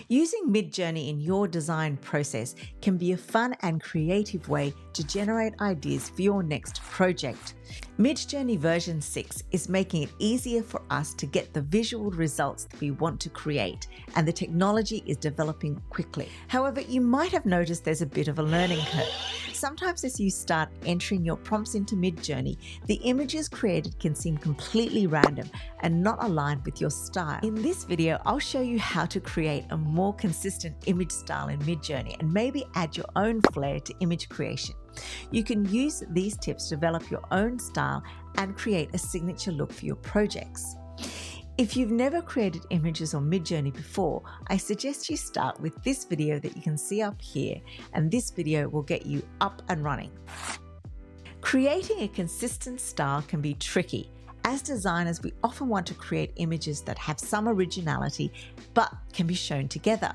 Using MidJourney in your design process can be a fun and creative way to generate ideas for your next project. MidJourney version 6 is making it easier for us to get the visual results that we want to create, and the technology is developing quickly. However, you might have noticed there's a bit of a learning curve. Sometimes as you start entering your prompts into MidJourney, the images created can seem completely random and not aligned with your style. In this video, I'll show you how to create a more consistent image style in MidJourney and maybe add your own flair to image creation. You can use these tips to develop your own style and create a signature look for your projects. If you've never created images on MidJourney before, I suggest you start with this video that you can see up here, and this video will get you up and running. Creating a consistent style can be tricky. As designers, we often want to create images that have some originality but can be shown together.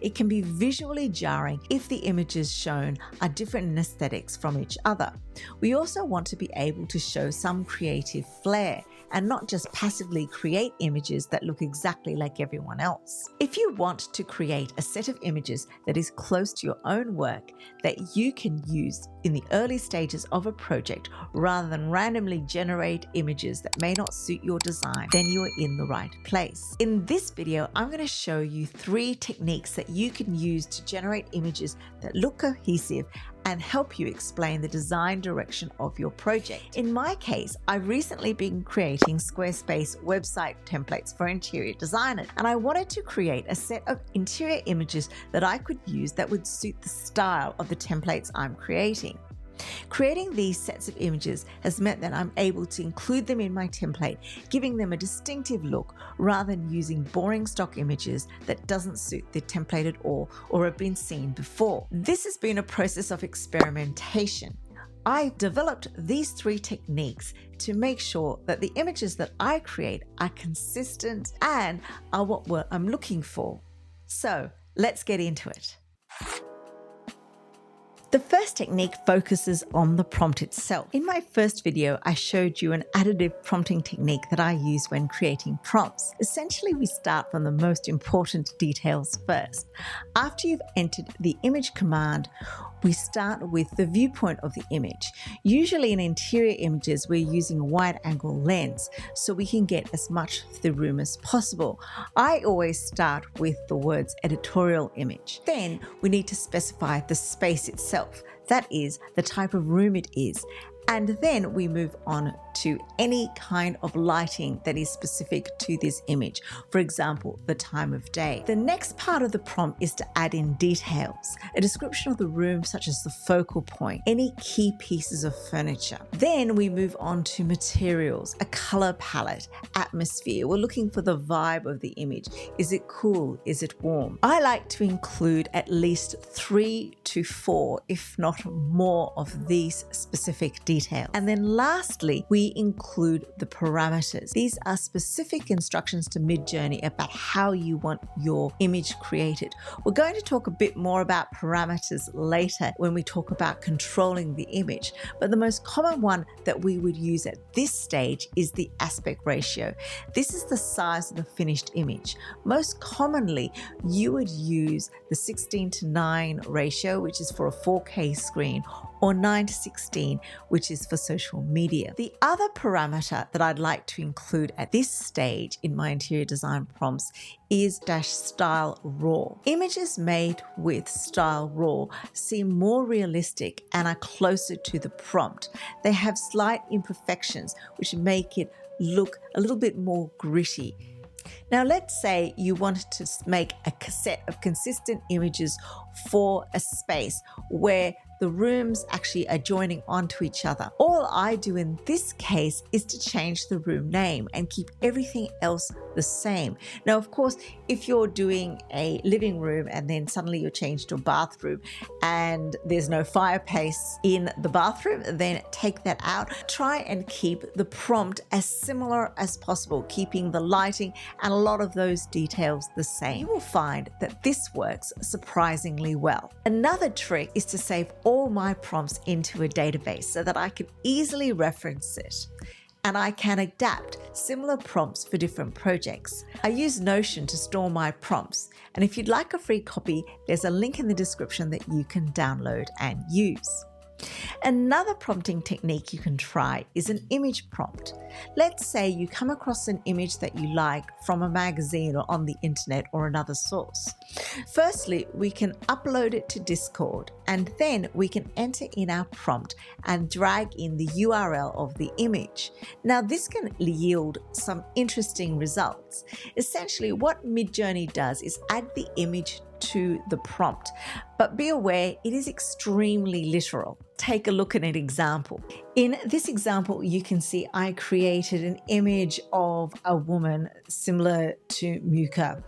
It can be visually jarring if the images shown are different in aesthetics from each other. We also want to be able to show some creative flair and not just passively create images that look exactly like everyone else. If you want to create a set of images that is close to your own work that you can use in the early stages of a project rather than randomly generate images that may not suit your design, then you are in the right place. In this video, I'm going to show you 3 techniques that you can use to generate images that look cohesive and help you explain the design direction of your project. In my case, I've recently been creating Squarespace website templates for interior designers, and I wanted to create a set of interior images that I could use that would suit the style of the templates I'm creating. Creating these sets of images has meant that I'm able to include them in my template, giving them a distinctive look rather than using boring stock images that doesn't suit the template at all or have been seen before. This has been a process of experimentation. I've developed these 3 techniques to make sure that the images that I create are consistent and are what I'm looking for. So let's get into it. The first technique focuses on the prompt itself. In my first video, I showed you an additive prompting technique that I use when creating prompts. Essentially, we start from the most important details first. After you've entered the image command, we start with the viewpoint of the image. Usually in interior images, we're using a wide angle lens so we can get as much of the room as possible. I always start with the words editorial image. Then we need to specify the space itself. That is the type of room it is. And then we move on to any kind of lighting that is specific to this image. For example, the time of day. The next part of the prompt is to add in details, a description of the room such as the focal point, any key pieces of furniture. Then we move on to materials, a color palette, atmosphere. We're looking for the vibe of the image. Is it cool? Is it warm? I like to include at least 3 to 4, if not more, of these specific details. And then lastly, we include the parameters. These are specific instructions to MidJourney about how you want your image created. We're going to talk a bit more about parameters later when we talk about controlling the image, but the most common one that we would use at this stage is the aspect ratio. This is the size of the finished image. Most commonly, you would use the 16:9 ratio, which is for a 4K screen, or 9:16, which is for social media. The other parameter that I'd like to include at this stage in my interior design prompts is --style raw. Images made with style raw seem more realistic and are closer to the prompt. They have slight imperfections which make it look a little bit more gritty. Now, let's say you wanted to make a set of consistent images for a space where the rooms actually are joining onto each other. All I do in this case is to change the room name and keep everything else the same. Now, of course, if you're doing a living room and then suddenly you're changed to a bathroom and there's no fireplace in the bathroom, then take that out. Try and keep the prompt as similar as possible, keeping the lighting and a lot of those details the same. You will find that this works surprisingly well. Another trick is to save all my prompts into a database so that I can easily reference it. and I can adapt similar prompts for different projects. I use Notion to store my prompts, and if you'd like a free copy, there's a link in the description that you can download and use. Another prompting technique you can try is an image prompt. Let's say you come across an image that you like from a magazine or on the internet or another source. Firstly, we can upload it to Discord, and then we can enter in our prompt and drag in the URL of the image. Now, this can yield some interesting results. Essentially, what MidJourney does is add the image to the prompt, but be aware it is extremely literal. Take a look at an example. In this example, you can see I created an image of a woman similar to Muka.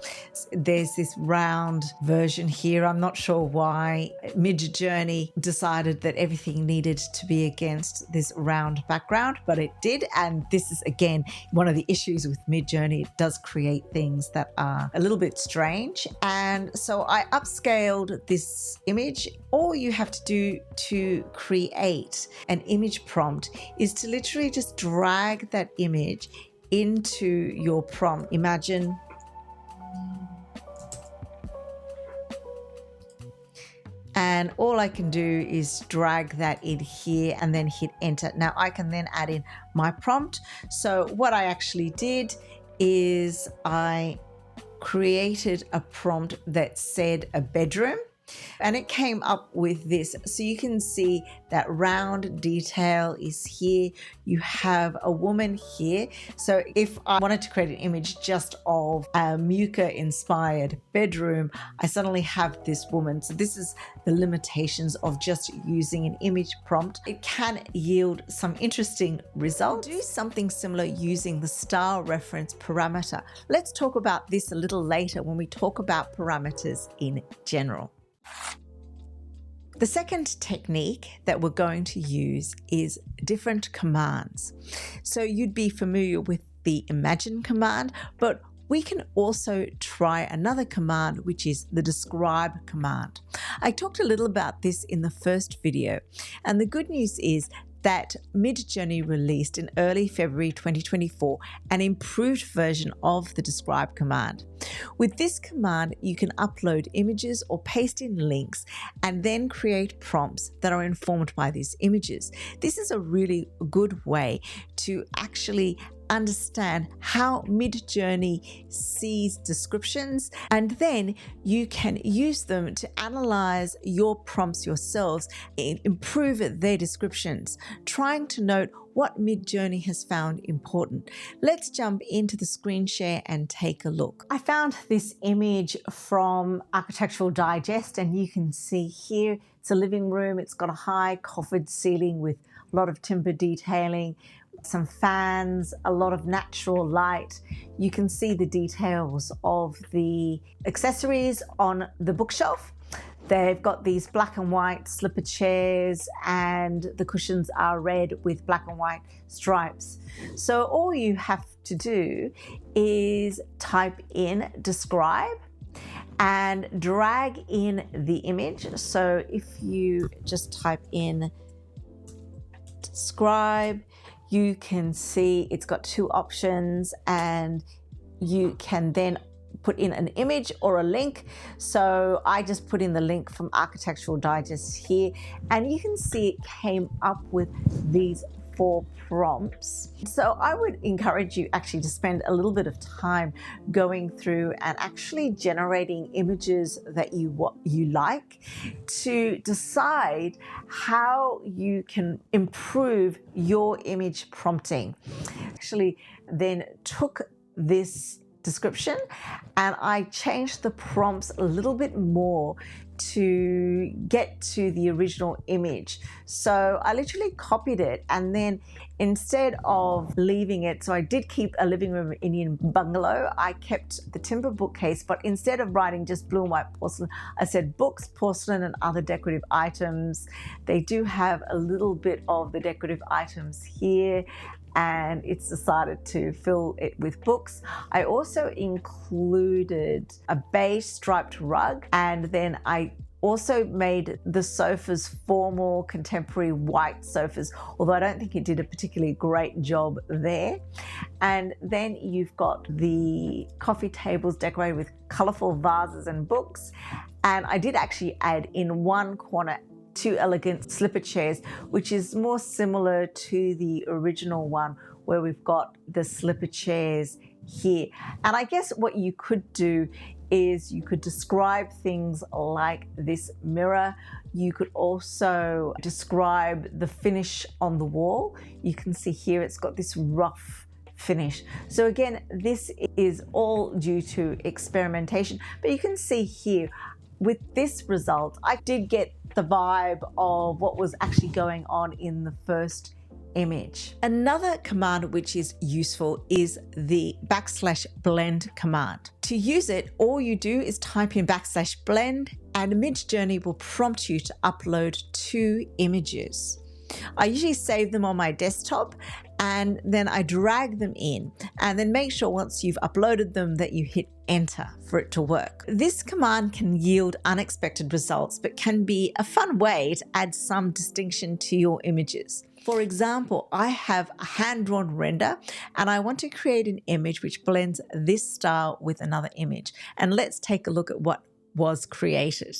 There's this round version here. I'm not sure why MidJourney decided that everything needed to be against this round background, but it did. And this is, again, one of the issues with MidJourney. It does create things that are a little bit strange. And so I upscaled this image. All you have to do to create an image prompt is to literally just drag that image into your prompt. Imagine and all I can do is drag that in here and then hit enter. Now I can then add in my prompt. So what I actually did is I created a prompt that said a bedroom, and it came up with this. So you can see that round detail is here. You have a woman here. So if I wanted to create an image just of a Muka inspired bedroom, I suddenly have this woman. So this is the limitations of just using an image prompt. It can yield some interesting results. Do something similar using the style reference parameter. Let's talk about this a little later when we talk about parameters in general. The second technique that we're going to use is different commands. So you'd be familiar with the imagine command, but we can also try another command, which is the describe command. I talked a little about this in the first video, and the good news is that MidJourney released in early February 2024 an improved version of the describe command. With this command, you can upload images or paste in links and then create prompts that are informed by these images. This is a really good way to actually understand how MidJourney sees descriptions, and then you can use them to analyze your prompts yourselves and improve their descriptions, trying to note what MidJourney has found important. Let's jump into the screen share and take a look. I found this image from Architectural Digest, and you can see here it's a living room. It's got a high coffered ceiling with a lot of timber detailing, some fans, a lot of natural light. You can see the details of the accessories on the bookshelf. They've got these black and white slipper chairs, and the cushions are red with black and white stripes. So all you have to do is type in describe and drag in the image. So if you just type in describe, you can see it's got two options, and you can then put in an image or a link. So I just put in the link from Architectural Digest here, and you can see it came up with these 4 prompts. So I would encourage you actually to spend a little bit of time going through and actually generating images that you like, to decide how you can improve your image prompting. Actually then took this description and I changed the prompts a little bit more to get to the original image. So I literally copied it, and then instead of leaving it, so I did keep a living room Indian bungalow, I kept the timber bookcase, but instead of writing just blue and white porcelain, I said books, porcelain and other decorative items. They do have a little bit of the decorative items here, and it's decided to fill it with books. I also included a beige striped rug, and then I also made the sofas formal, contemporary white sofas, although I don't think it did a particularly great job there. And then you've got the coffee tables decorated with colorful vases and books. And I did actually add in one corner 2 elegant slipper chairs, which is more similar to the original one where we've got the slipper chairs here. And I guess what you could do is you could describe things like this mirror. You could also describe the finish on the wall. You can see here it's got this rough finish. So again, this is all due to experimentation, but you can see here with this result, I did get the vibe of what was actually going on in the first image. Another command which is useful is the \blend command. To use it, all you do is type in \blend and MidJourney will prompt you to upload 2 images. I usually save them on my desktop and then I drag them in, and then make sure once you've uploaded them that you hit enter for it to work. This command can yield unexpected results, but can be a fun way to add some distinction to your images. For example, I have a hand-drawn render and I want to create an image which blends this style with another image. And let's take a look at what was created.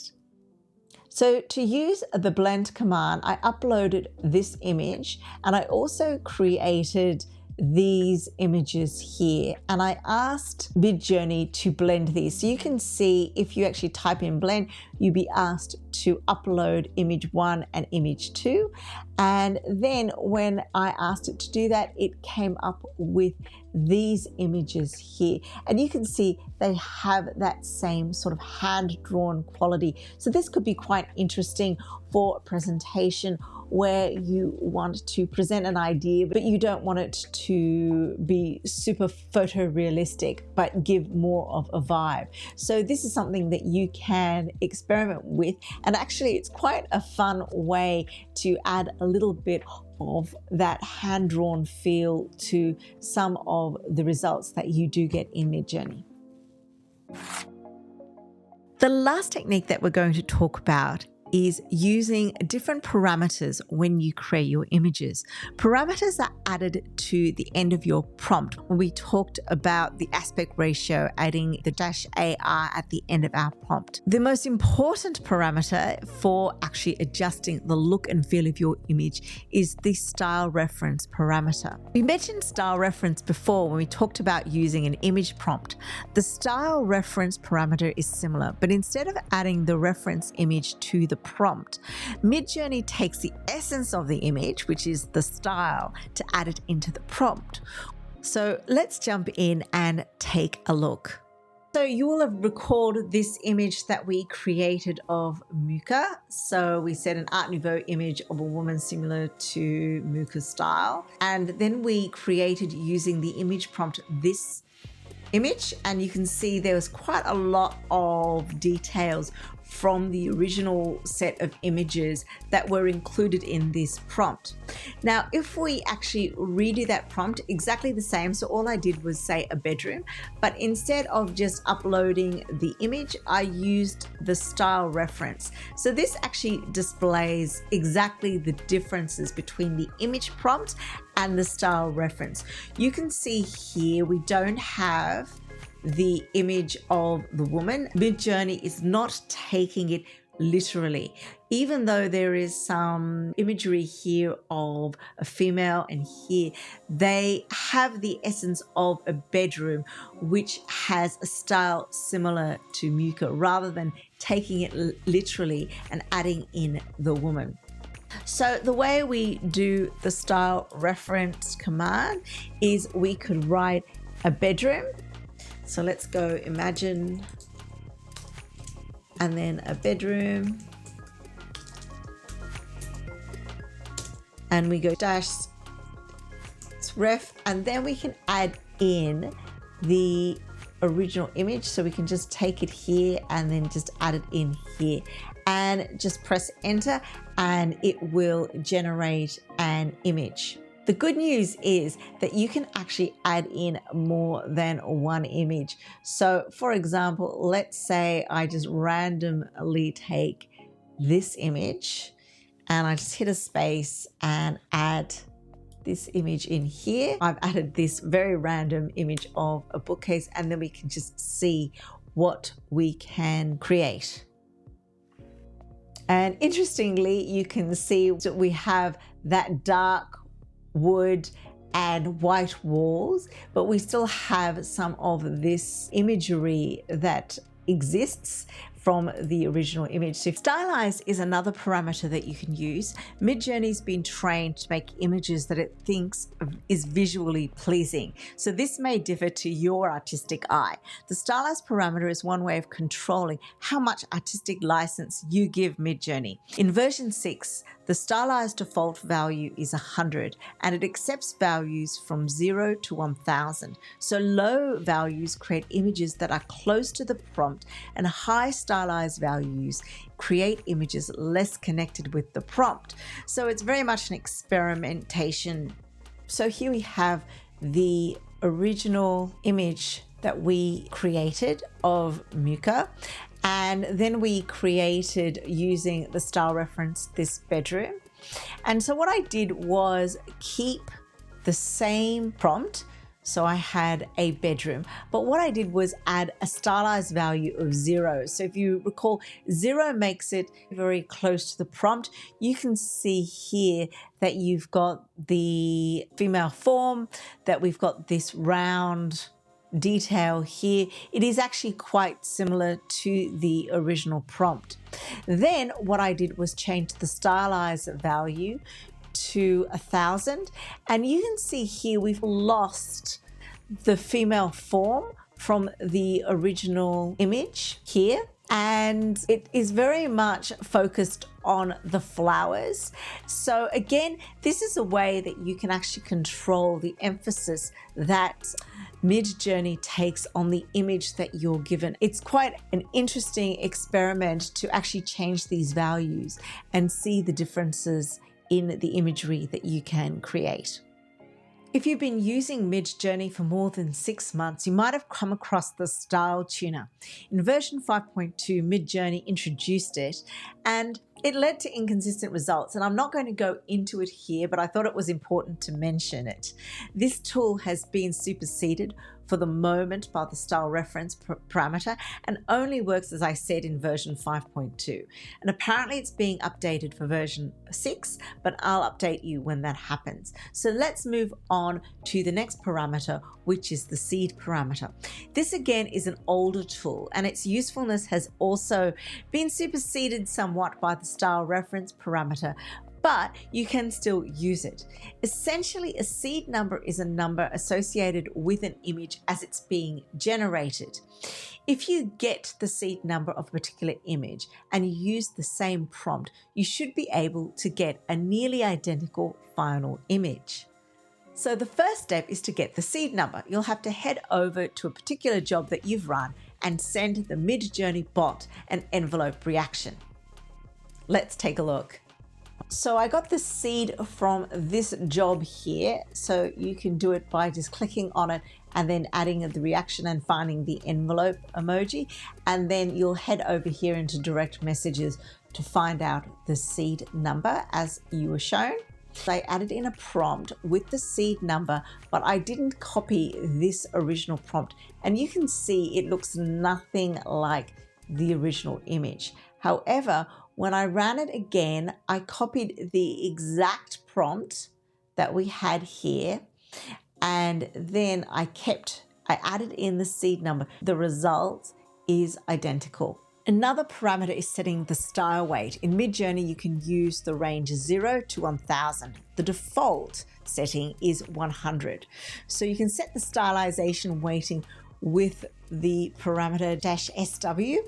So to use the blend command, I uploaded this image and I also created these images here, and I asked MidJourney to blend these. So you can see if you actually type in blend, you'll be asked to upload image 1 and image 2. And then when I asked it to do that, it came up with these images here. And you can see they have that same sort of hand-drawn quality. So this could be quite interesting for a presentation where you want to present an idea, but you don't want it to be super photorealistic, but give more of a vibe. So this is something that you can experiment with. And actually it's quite a fun way to add a little bit of that hand-drawn feel to some of the results that you do get in MidJourney. The last technique that we're going to talk about is using different parameters when you create your images. Parameters are added to the end of your prompt. When we talked about the aspect ratio, adding the -AR at the end of our prompt. The most important parameter for actually adjusting the look and feel of your image is the style reference parameter. We mentioned style reference before when we talked about using an image prompt. The style reference parameter is similar, but instead of adding the reference image to the prompt, MidJourney takes the essence of the image, which is the style, to add it into the prompt. So let's jump in and take a look. So you will have recalled this image that we created of Muka. So we set an Art Nouveau image of a woman similar to Muka's style. And then we created, using the image prompt, this image, and you can see there was quite a lot of details from the original set of images that were included in this prompt. Now, if we actually redo that prompt, exactly the same. So all I did was say a bedroom, but instead of just uploading the image, I used the style reference. So this actually displays exactly the differences between the image prompt and the style reference. You can see here we don't have the image of the woman. MidJourney is not taking it literally, even though there is some imagery here of a female, and here they have the essence of a bedroom which has a style similar to Muka, rather than taking it literally and adding in the woman. So the way we do the style reference command is we could write a bedroom. So let's go imagine, and then a bedroom, and we go dash ref, and then we can add in the original image. So we can just take it here and then just add it in here, and just press enter, and it will generate an image. The good news is that you can actually add in more than one image. So for example, let's say I just randomly take this image, and I just hit a space and add this image in here. I've added this very random image of a bookcase, and then we can just see what we can create. And interestingly, you can see that we have that dark wood and white walls, but we still have some of this imagery that exists from the original image. So stylize is another parameter that you can use. MidJourney's been trained to make images that it thinks is visually pleasing. So this may differ to your artistic eye. The stylize parameter is one way of controlling how much artistic license you give MidJourney. In version 6, the stylized default value is 100, and it accepts values from 0 to 1000. So low values create images that are close to the prompt, and high stylized values create images less connected with the prompt. So it's very much an experimentation. So here we have the original image that we created of Muka, and then we created, using the style reference, this bedroom. And so what I did was keep the same prompt. So I had a bedroom, but what I did was add a stylized value of 0. So if you recall, 0 makes it very close to the prompt. You can see here that you've got the female form, that we've got this round detail here. It is actually quite similar to the original prompt. Then what I did was change the stylized value to 1000, and you can see here we've lost the female form from the original image here, and it is very much focused on the flowers. So again, this is a way that you can actually control the emphasis that MidJourney takes on the image that you're given. It's quite an interesting experiment to actually change these values and see the differences in the imagery that you can create. If you've been using MidJourney for more than 6 months, you might have come across the Style Tuner. In version 5.2, MidJourney introduced it, and it led to inconsistent results. And I'm not going to go into it here, but I thought it was important to mention it. This tool has been superseded for the moment by the style reference parameter, and only works, as I said, in version 5.2. And apparently it's being updated for version 6, but I'll update you when that happens. So let's move on to the next parameter, which is the seed parameter. This again is an older tool, and its usefulness has also been superseded somewhat by the style reference parameter, but you can still use it. Essentially, a seed number is a number associated with an image as it's being generated. If you get the seed number of a particular image and you use the same prompt, you should be able to get a nearly identical final image. So the first step is to get the seed number. You'll have to head over to a particular job that you've run and send the MidJourney bot an envelope reaction. Let's take a look. So I got the seed from this job here. So you can do it by just clicking on it and then adding the reaction and finding the envelope emoji. And then you'll head over here into direct messages to find out the seed number as you were shown. I added in a prompt with the seed number, but I didn't copy this original prompt. And you can see it looks nothing like the original image. However, when I ran it again, I copied the exact prompt that we had here, and then I added in the seed number. The result is identical. Another parameter is setting the style weight. In MidJourney, you can use the range 0 to 1000. The default setting is 100. So you can set the stylization weighting with the parameter -SW.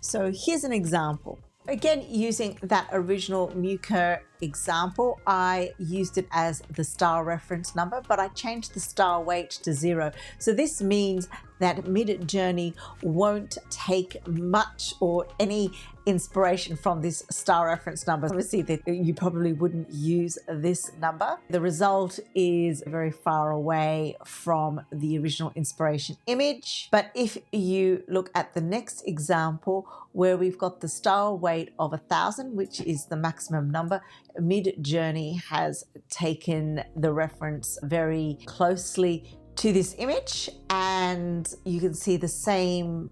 So here's an example. Again, using that original Muka example, I used it as the star reference number, but I changed the star weight to 0. So this means that MidJourney won't take much or any inspiration from this star reference number. Obviously, that you probably wouldn't use this number. The result is very far away from the original inspiration image. But if you look at the next example, where we've got the star weight of 1,000, which is the maximum number, MidJourney has taken the reference very closely to this image, and you can see the same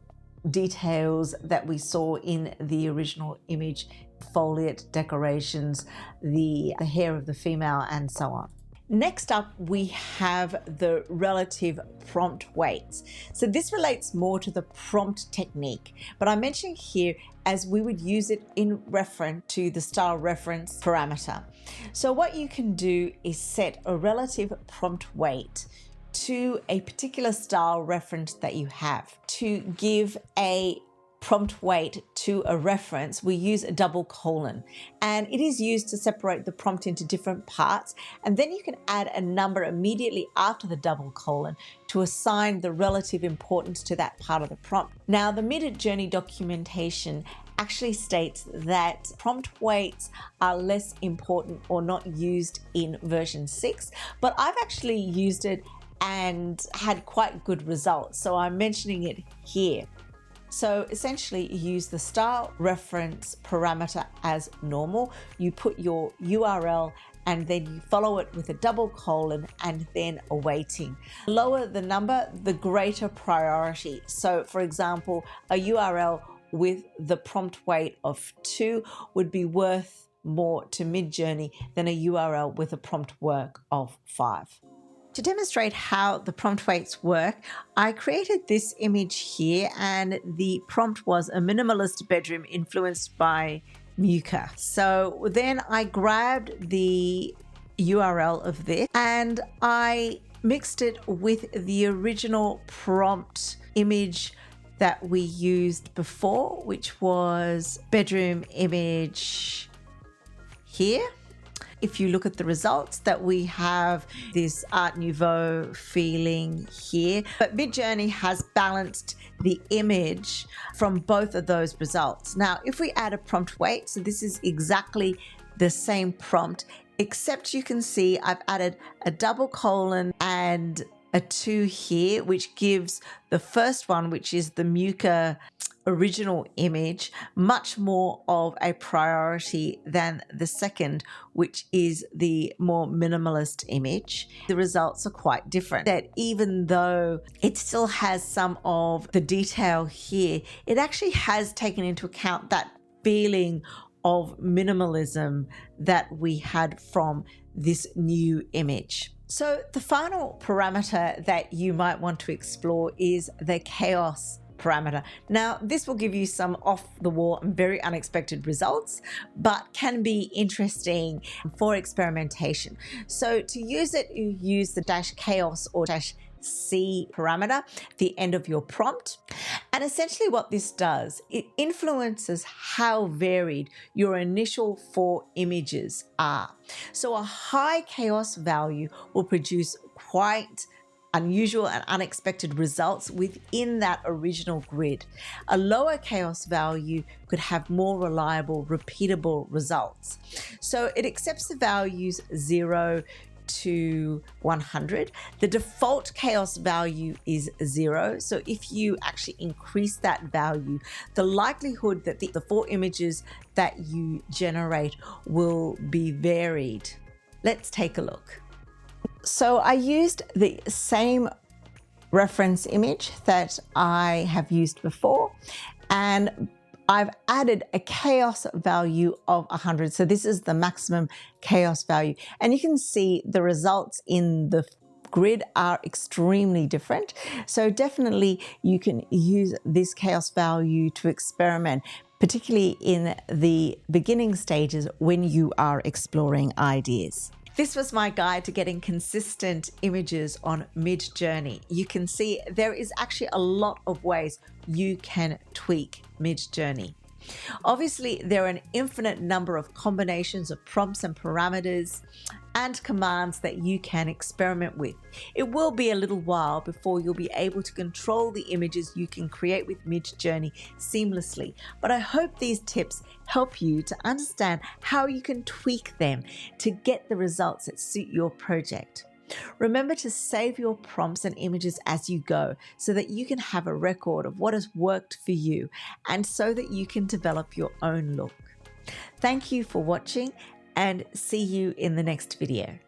details that we saw in the original image, foliate decorations, the hair of the female, and so on. Next up, we have the relative prompt weights. So this relates more to the prompt technique, but I'm mentioning here as we would use it in reference to the style reference parameter. So what you can do is set a relative prompt weight to a particular style reference that you have. To give a prompt weight to a reference, we use a double colon, and it is used to separate the prompt into different parts, and then you can add a number immediately after the double colon to assign the relative importance to that part of the prompt. Now, the MidJourney documentation actually states that prompt weights are less important or not used in version 6, but I've actually used it and had quite good results, so I'm mentioning it here. So essentially, you use the style reference parameter as normal. You put your URL and then you follow it with a double colon and then a weighting. The lower the number, the greater priority. So for example, a URL with the prompt weight of 2 would be worth more to MidJourney than a URL with a prompt work of 5. To demonstrate how the prompt weights work, I created this image here, and the prompt was a minimalist bedroom influenced by Muka. So then I grabbed the URL of this and I mixed it with the original prompt image that we used before, which was bedroom image here. If you look at the results, that we have this Art Nouveau feeling here, but MidJourney has balanced the image from both of those results. Now, if we add a prompt weight, so this is exactly the same prompt, except you can see I've added a double colon and a 2 here, which gives the first one, which is the Muka original image, much more of a priority than the second, which is the more minimalist image. The results are quite different. That even though it still has some of the detail here, it actually has taken into account that feeling of minimalism that we had from this new image. So the final parameter that you might want to explore is the chaos parameter. Now, this will give you some off-the-wall and very unexpected results, but can be interesting for experimentation. So to use it, you use the -chaos or -c parameter at the end of your prompt. And essentially what this does, it influences how varied your initial 4 images are. So a high chaos value will produce quite unusual and unexpected results within that original grid. A lower chaos value could have more reliable, repeatable results. So it accepts the values 0 to 100. The default chaos value is 0. So if you actually increase that value, the likelihood that the 4 images that you generate will be varied. Let's take a look. So I used the same reference image that I have used before, and I've added a chaos value of 100. So this is the maximum chaos value. And you can see the results in the grid are extremely different. So definitely you can use this chaos value to experiment, particularly in the beginning stages when you are exploring ideas. This was my guide to getting consistent images on MidJourney. You can see there is actually a lot of ways you can tweak MidJourney. Obviously, there are an infinite number of combinations of prompts and parameters and commands that you can experiment with. It will be a little while before you'll be able to control the images you can create with MidJourney seamlessly, but I hope these tips help you to understand how you can tweak them to get the results that suit your project. Remember to save your prompts and images as you go so that you can have a record of what has worked for you and so that you can develop your own look. Thank you for watching and see you in the next video.